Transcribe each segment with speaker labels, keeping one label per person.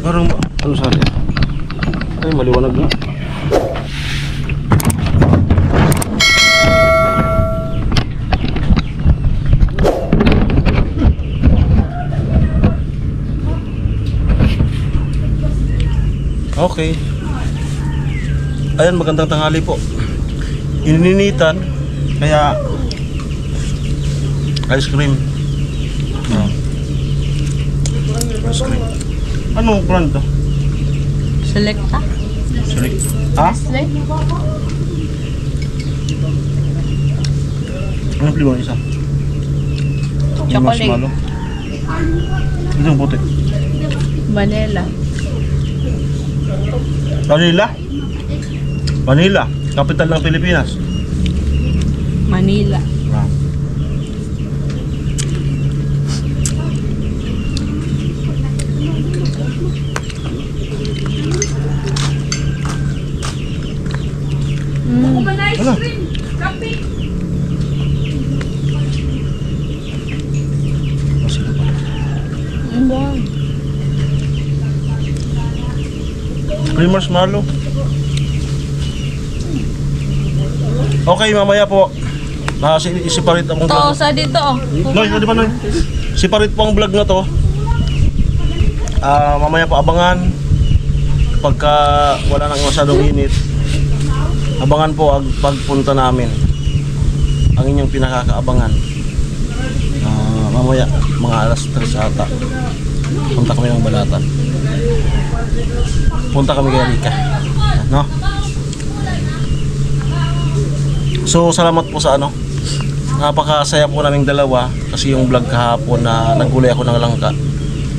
Speaker 1: Parang ano sari? Ay, maliwanag na. Okay. Ayan, magandang tanghali po. Ininitan, kaya ice cream. Ice cream. Anong brand to?
Speaker 2: Selecta.
Speaker 1: Select. Ha?
Speaker 2: Select.
Speaker 1: Anong flavor isa? Yung
Speaker 2: Chocolate.
Speaker 1: marshmallow. Ito yung puti.
Speaker 2: Vanilla.
Speaker 1: Vanilla? Vanilla. Capital ng Pilipinas.
Speaker 2: Manila.
Speaker 1: Ah. Ano? Cream marshmallow. Okay, mamaya po. Separate ang
Speaker 2: To,
Speaker 1: vlog.
Speaker 2: sa dito oh.
Speaker 1: Noy, di ba Noy? Separate po ang vlog na to. Mamaya po abangan. Pagka wala nang masyadong init, abangan po ang pagpunta namin. Ang inyong pinakakaabangan. Mamaya, mga alas 3 ata. Punta kami ng Balatan. Punta kami kay Rika. No? So, salamat po sa ano. Napakasaya po naming dalawa kasi yung vlog kahapon na naggulay ako ng langka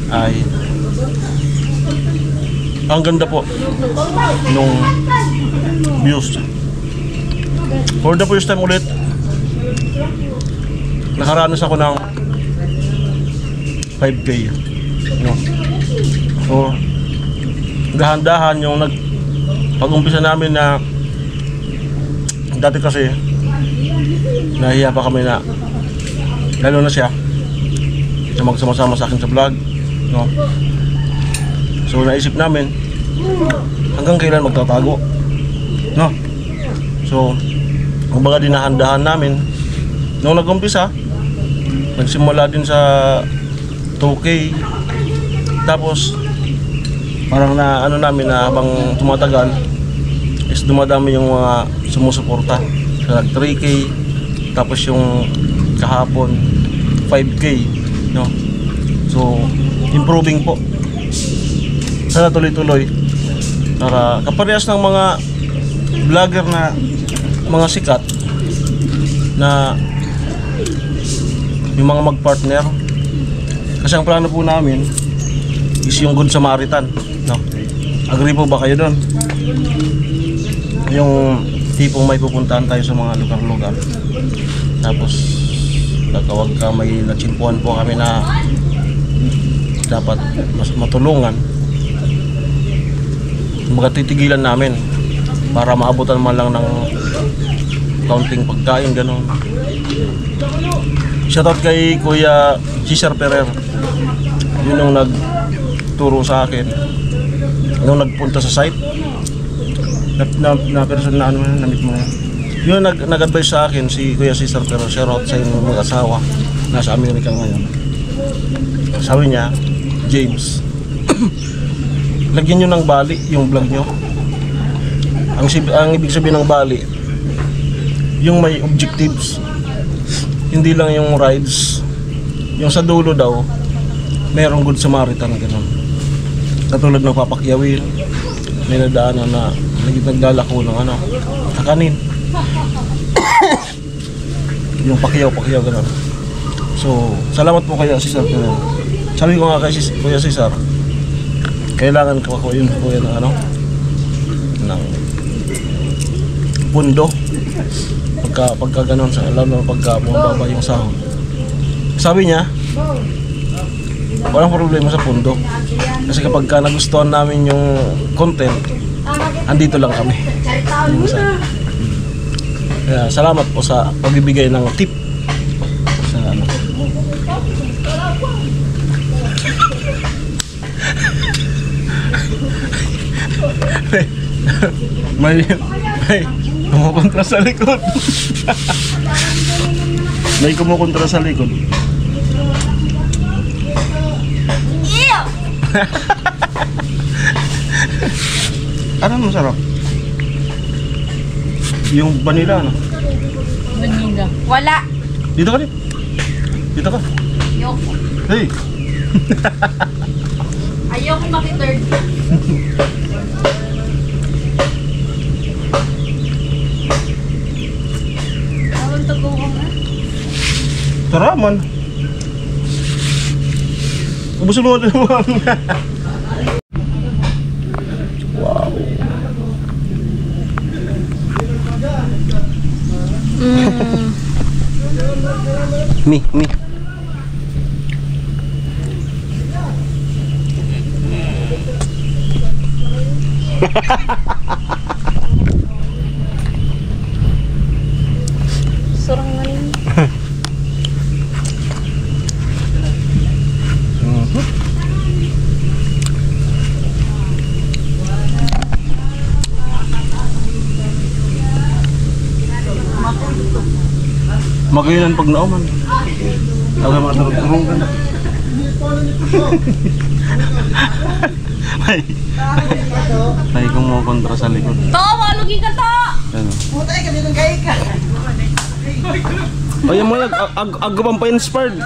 Speaker 1: ay ang ganda po nung views. For the first time ulit nakaranas ako ng 5K, no? So dahan-dahan yung pag-umpisa namin na dati kasi nahiya pa kami na lalo na siya na magsama-sama sa akin sa vlog, no? So naisip namin hanggang kailan magtatago, no? So kumbaga dinahan-dahan namin nung nag-umpisa, nagsimula din sa 2K, tapos parang na ano namin na habang tumatagal is dumadami yung mga sumusuporta sa 3K, tapos yung kahapon 5K, no? So improving po, sana tuloy-tuloy para kaparehas ng mga vlogger na mga sikat na yung mga mag-partner. Kasi ang plano po namin is yung Good Samaritan, no? Agree po ba kayo doon? Yung tipong may pupuntahan tayo sa mga lugar-lugar, tapos kakawag ka may natsimpuan po kami na dapat mas matulungan, magtitigilan namin para maabutan man lang ng kaunting pagkain, gano'n. Shoutout kay Kuya Cesar Ferrer, yun yung nagturo sa akin nung nagpunta sa site na person na ano, namit mo yun, nag-advise sa akin si Kuya Cesar Ferrer. Shoutout sa inyong mag-asawa, nasa Amerika ngayon. Sabi niya, James, lagyan nyo ng bali yung vlog nyo. Ang ibig sabihin ng bali, yung may objectives, hindi lang yung rides. Yung sa dulo daw mayroong Good Samaritan, gano'n. Katulad ng papakyawin, may nadaanan na naglalako ng ano, kakanin. Yung pakyaw, gano'n. So, salamat po kay Cesar. Sabi ko nga kay Kuya Cesar, kailangan ko ako yun po yan ng ano, ng pundo pagka gano'n, sa lalo pagka bumababa yung sahod. Sabi niya walang problema sa pundo kasi kapag nagustuhan namin yung content, andito lang kami. Kaya salamat po sa pagbibigay ng tip sa ano. may kumukontra sa likod. May kumukontra sa likod. Ano masarap? Yung vanilla ano?
Speaker 2: Vanilla.
Speaker 3: Wala.
Speaker 1: Dito ka rin. Dito ka.
Speaker 3: Ayoko.
Speaker 1: Hey!
Speaker 3: Ayoko maki-third. Tawag to ko nga.
Speaker 1: Taraman. Ubusin mo natin mo. Wow. Mi.
Speaker 3: Sarang nga rin.
Speaker 1: Magayon pag nauman. Aga maturog-turong ka na. May kumukontra sa likod.
Speaker 3: To, malugi ka to!
Speaker 1: Ano? O yung mga agawang pa-inspired.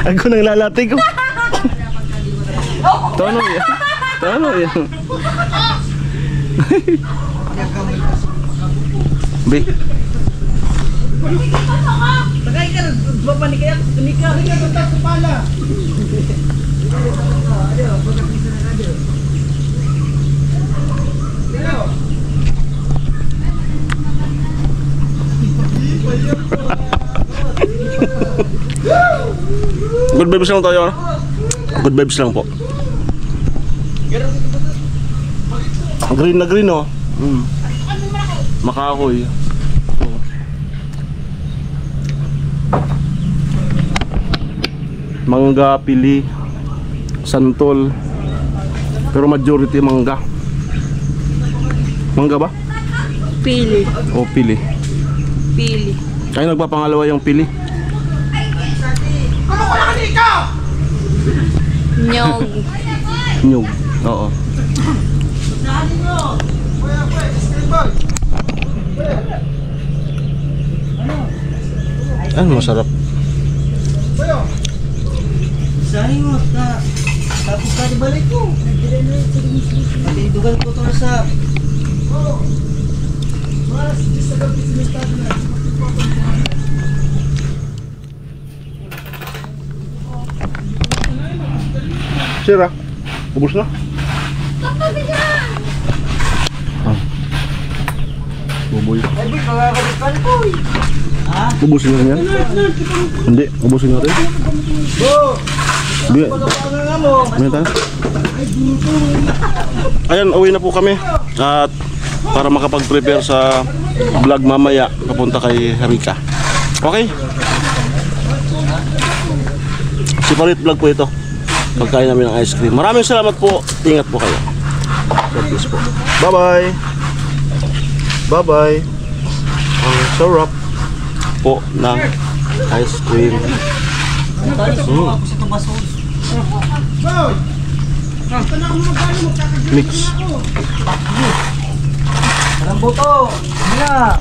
Speaker 1: Ako nang lalati ko. Tono yan. Tono yan. Bi.
Speaker 4: Tagay ka, baba ni kaya, tatas sa pala.
Speaker 1: Good vibes lang tayo. Good vibes lang po. Green na green oh. Makahoy. Mangga, pili, santol. Pero majority mangga. Mangga ba?
Speaker 2: Pili.
Speaker 1: O pili.
Speaker 2: Pili.
Speaker 1: Ay nagpapangalawa yung pili.
Speaker 2: Nyog.
Speaker 1: Nyug. Oo. Ano masarap.
Speaker 4: Isahin mo, tapos ka di balik ko. Matidugan ko to sa...
Speaker 1: Sira. Ubus na. Buboy.
Speaker 4: Ay, boy, makakalikan ko eh. Ha?
Speaker 1: Ubusin na yan? Hindi, ubusin natin.
Speaker 4: Bo!
Speaker 1: Bigay.
Speaker 4: Pagkapangan nga mo.
Speaker 1: Ano tayo? Ayan, uwi na po kami. At para makapag-prepare sa vlog mamaya, papunta kay Rika. Okay? Separate vlog po ito. Pagkain namin ng ice cream. Maraming salamat po. Ingat po kayo. God bless po. Bye-bye. Bye-bye. Ang sarap po ng ice cream.
Speaker 4: Boy!
Speaker 1: Mix.
Speaker 4: Anong buto? Hindi na.